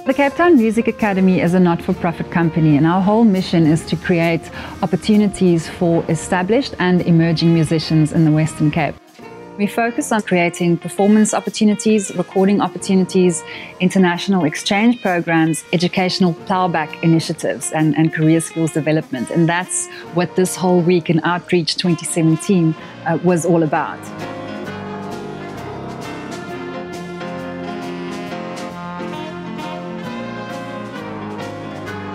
The Cape Town Music Academy is a not-for-profit company, and our whole mission is to create opportunities for established and emerging musicians in the Western Cape. We focus on creating performance opportunities, recording opportunities, international exchange programs, educational plowback initiatives, and career skills development. And that's what this whole week in Outreach 2017 was all about.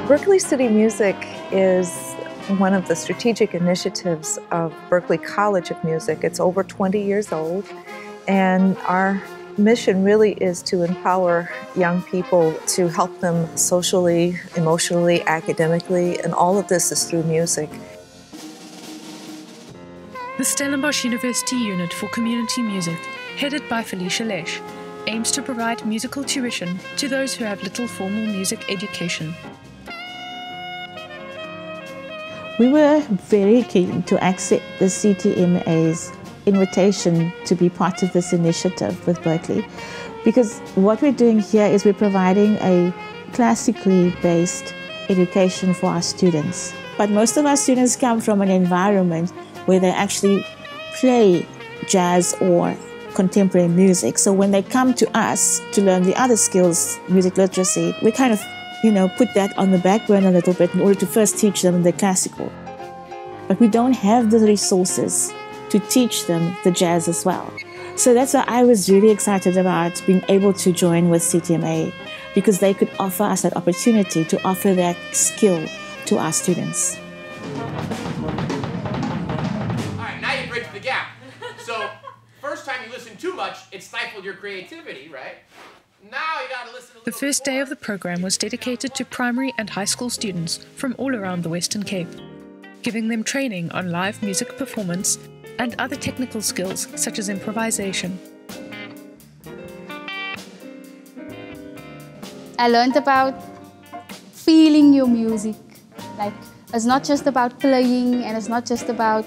Berklee City Music is one of the strategic initiatives of Berklee College of Music. It's over 20 years old, and our mission really is to empower young people to help them socially, emotionally, academically, and all of this is through music. The Stellenbosch University Unit for Community Music, headed by Felicia Lesh, aims to provide musical tuition to those who have little formal music education. We were very keen to accept the CTMA's invitation to be part of this initiative with Berklee, because what we're doing here is we're providing a classically based education for our students. But most of our students come from an environment where they actually play jazz or contemporary music. So when they come to us to learn the other skills, music literacy, we kind of put that on the back burner a little bit in order to first teach them the classical. But we don't have the resources to teach them the jazz as well. So that's why I was really excited about being able to join with CTMA, because they could offer us that opportunity to offer that skill to our students. All right, now you bridge the gap. So, first time you listened too much, it stifled your creativity, right? The first day of the program was dedicated to primary and high school students from all around the Western Cape, giving them training on live music performance and other technical skills such as improvisation. I learned about feeling your music. Like, it's not just about playing and it's not just about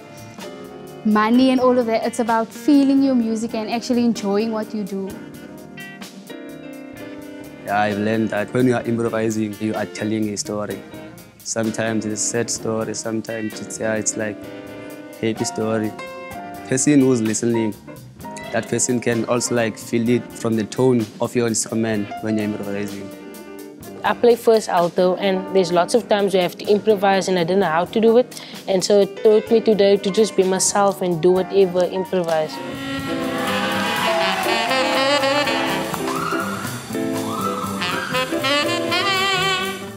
money and all of that. It's about feeling your music and actually enjoying what you do. I've learned that when you are improvising, you are telling a story. Sometimes it's a sad story, sometimes it's like a happy story. Person who's listening, that person can also feel it from the tone of your instrument when you're improvising. I play first alto, and there's lots of times you have to improvise and I don't know how to do it. And so it taught me today to just be myself and do whatever, improvise.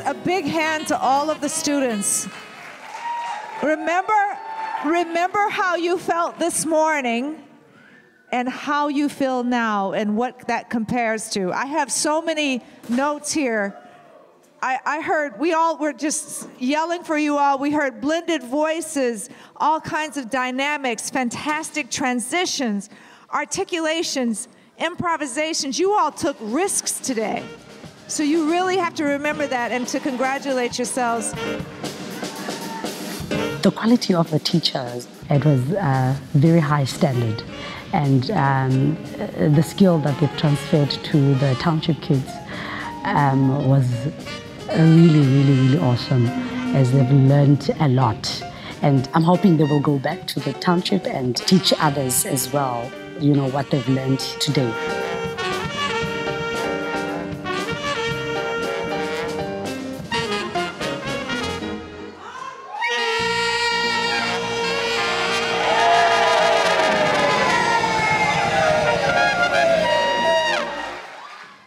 A big hand to all of the students. Remember how you felt this morning and how you feel now and what that compares to. I have so many notes here. I heard, we all were just yelling for you all. We heard blended voices, all kinds of dynamics, fantastic transitions, articulations, improvisations. You all took risks today. So you really have to remember that and to congratulate yourselves. The quality of the teachers, it was very high standard. And the skill that they've transferred to the township kids was really, really, really awesome, as they've learned a lot. And I'm hoping they will go back to the township and teach others as well, what they've learned today.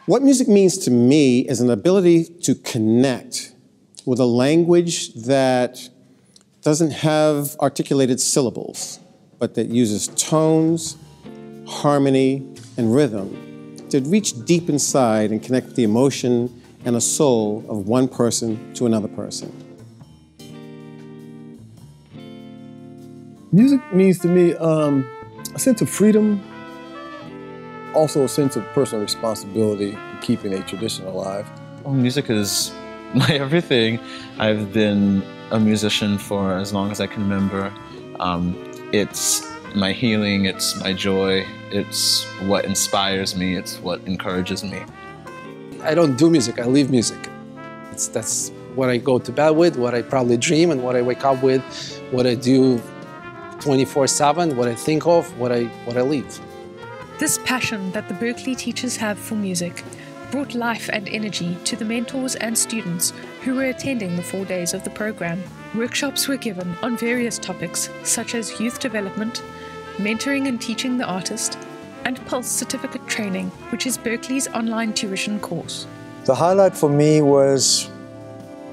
What music means to me is an ability to connect with a language that doesn't have articulated syllables, but that uses tones, harmony, and rhythm to reach deep inside and connect the emotion and the soul of one person to another person. Music means to me a sense of freedom, also a sense of personal responsibility in keeping a tradition alive. Well, music is my everything. I've been a musician for as long as I can remember. It's my healing, it's my joy, it's what inspires me, it's what encourages me. I don't do music, I live music. That's what I go to bed with, what I probably dream, and what I wake up with, what I do 24/7, what I think of, what I live. This passion that the Berklee teachers have for music brought life and energy to the mentors and students who were attending the 4 days of the program. Workshops were given on various topics such as youth development, mentoring and teaching the artist, and Pulse certificate training, which is Berklee's online tuition course. The highlight for me was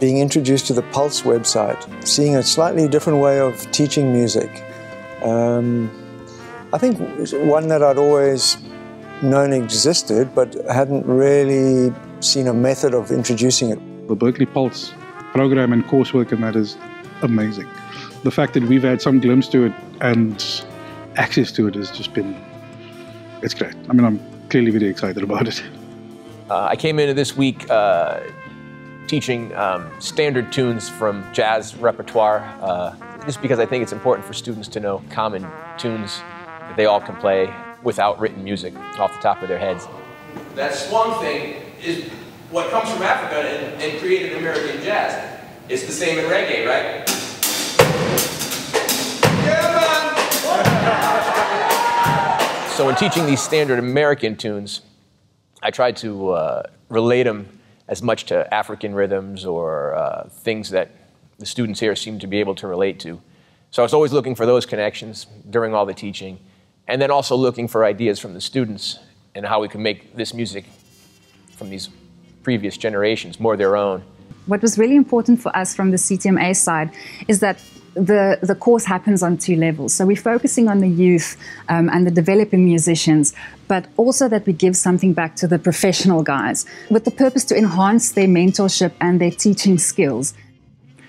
being introduced to the Pulse website, seeing a slightly different way of teaching music. I think one that I'd always known existed, but hadn't really seen a method of introducing it. The Berklee Pulse program and coursework and that is amazing. The fact that we've had some glimpse to it and access to it has just been, it's great. I mean, I'm clearly very excited about it. I came into this week teaching standard tunes from jazz repertoire, just because I think it's important for students to know common tunes that they all can play without written music off the top of their heads. That swung thing is what comes from Africa and created American jazz. It's the same in reggae, right? Yeah, man! So in teaching these standard American tunes, I tried to relate them as much to African rhythms or things that the students here seem to be able to relate to. So I was always looking for those connections during all the teaching, and then also looking for ideas from the students and how we can make this music from these previous generations more their own. What was really important for us from the CTMA side is that the course happens on 2 levels. So we're focusing on the youth and the developing musicians, but also that we give something back to the professional guys with the purpose to enhance their mentorship and their teaching skills.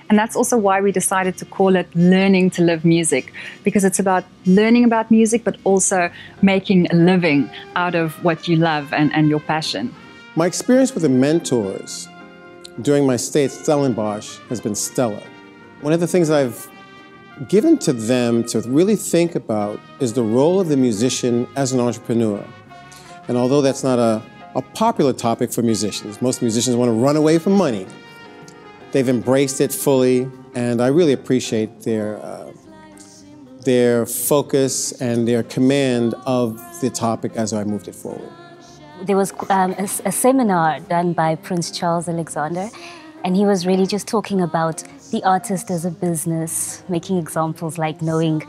And that's also why we decided to call it Learning to Live Music, because it's about learning about music, but also making a living out of what you love and your passion. My experience with the mentors during my stay at Stellenbosch has been stellar. One of the things I've given to them to really think about is the role of the musician as an entrepreneur. And although that's not a popular topic for musicians, most musicians want to run away from money, they've embraced it fully, and I really appreciate their focus and their command of the topic as I moved it forward. There was a seminar done by Prince Charles Alexander, and he was really just talking about the artist as a business, making examples like knowing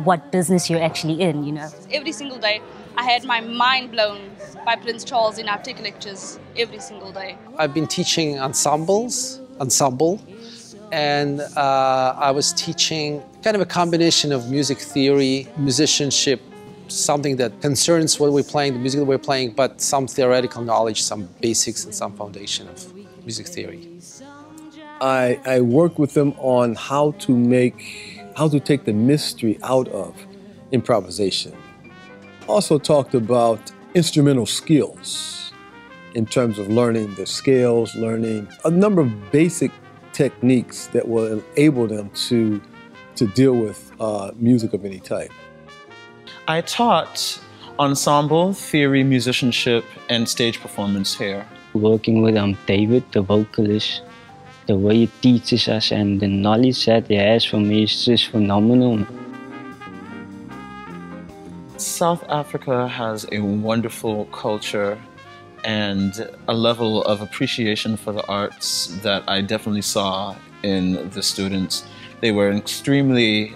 what business you're actually in, you know. Every single day, I had my mind blown by Prince Charles in our tech lectures, every single day. I've been teaching ensemble, and I was teaching kind of a combination of music theory, musicianship, something that concerns what we're playing, the music that we're playing, but some theoretical knowledge, some basics and some foundation of music theory. I work with them on how to take the mystery out of improvisation. Also talked about instrumental skills in terms of learning the scales, learning a number of basic techniques that will enable them to deal with music of any type. I taught ensemble, theory, musicianship, and stage performance here. Working with David, the vocalist, the way he teaches us and the knowledge that he has for me is just phenomenal. South Africa has a wonderful culture and a level of appreciation for the arts that I definitely saw in the students. They were extremely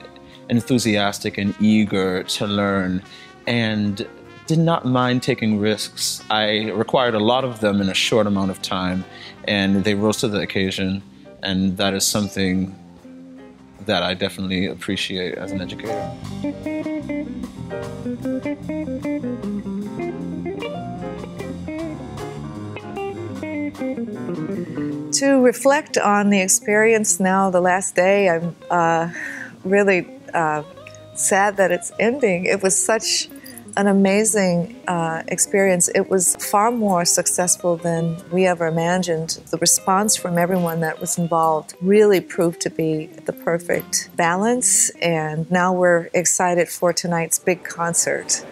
enthusiastic and eager to learn and did not mind taking risks. I required a lot of them in a short amount of time, and they rose to the occasion, and that is something that I definitely appreciate as an educator. To reflect on the experience now, the last day, I'm really sad that it's ending. It was such an amazing experience. It was far more successful than we ever imagined. The response from everyone that was involved really proved to be the perfect balance, and now we're excited for tonight's big concert.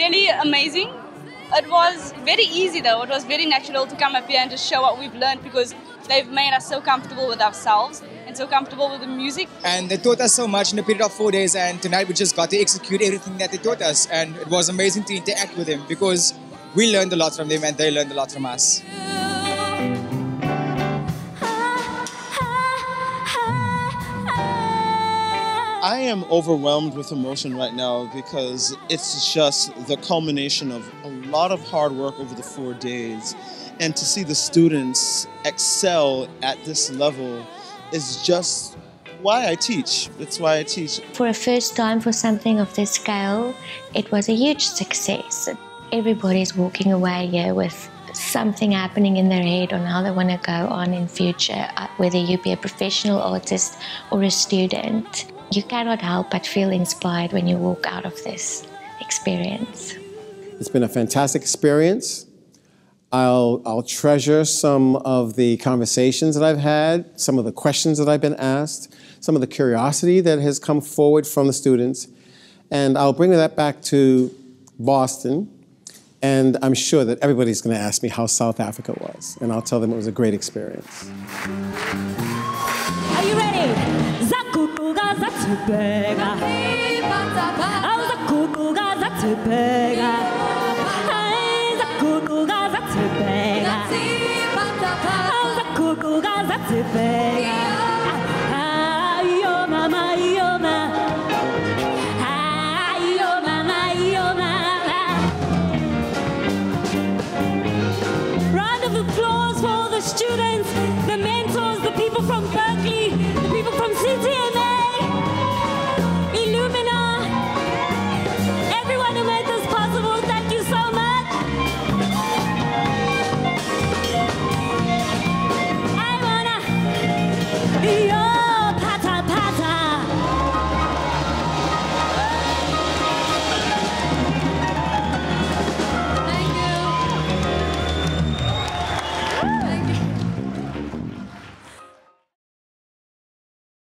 really amazing. It was very easy though. It was very natural to come up here and just show what we've learned because they've made us so comfortable with ourselves and so comfortable with the music. And they taught us so much in a period of 4 days, and tonight we just got to execute everything that they taught us, and it was amazing to interact with them because we learned a lot from them and they learned a lot from us. I am overwhelmed with emotion right now because it's just the culmination of a lot of hard work over the 4 days. And to see the students excel at this level is just why I teach. It's why I teach. For a first time for something of this scale, it was a huge success. Everybody's walking away here with something happening in their head on how they want to go on in future, whether you be a professional artist or a student. You cannot help but feel inspired when you walk out of this experience. It's been a fantastic experience. I'll treasure some of the conversations that I've had, some of the questions that I've been asked, some of the curiosity that has come forward from the students, and I'll bring that back to Boston, and I'm sure that everybody's going to ask me how South Africa was, and I'll tell them it was a great experience. Are you ready? Zakukuga zatubega. Zakukuga zatubega. Zakukuga zatubega. Zakukuga zatubega.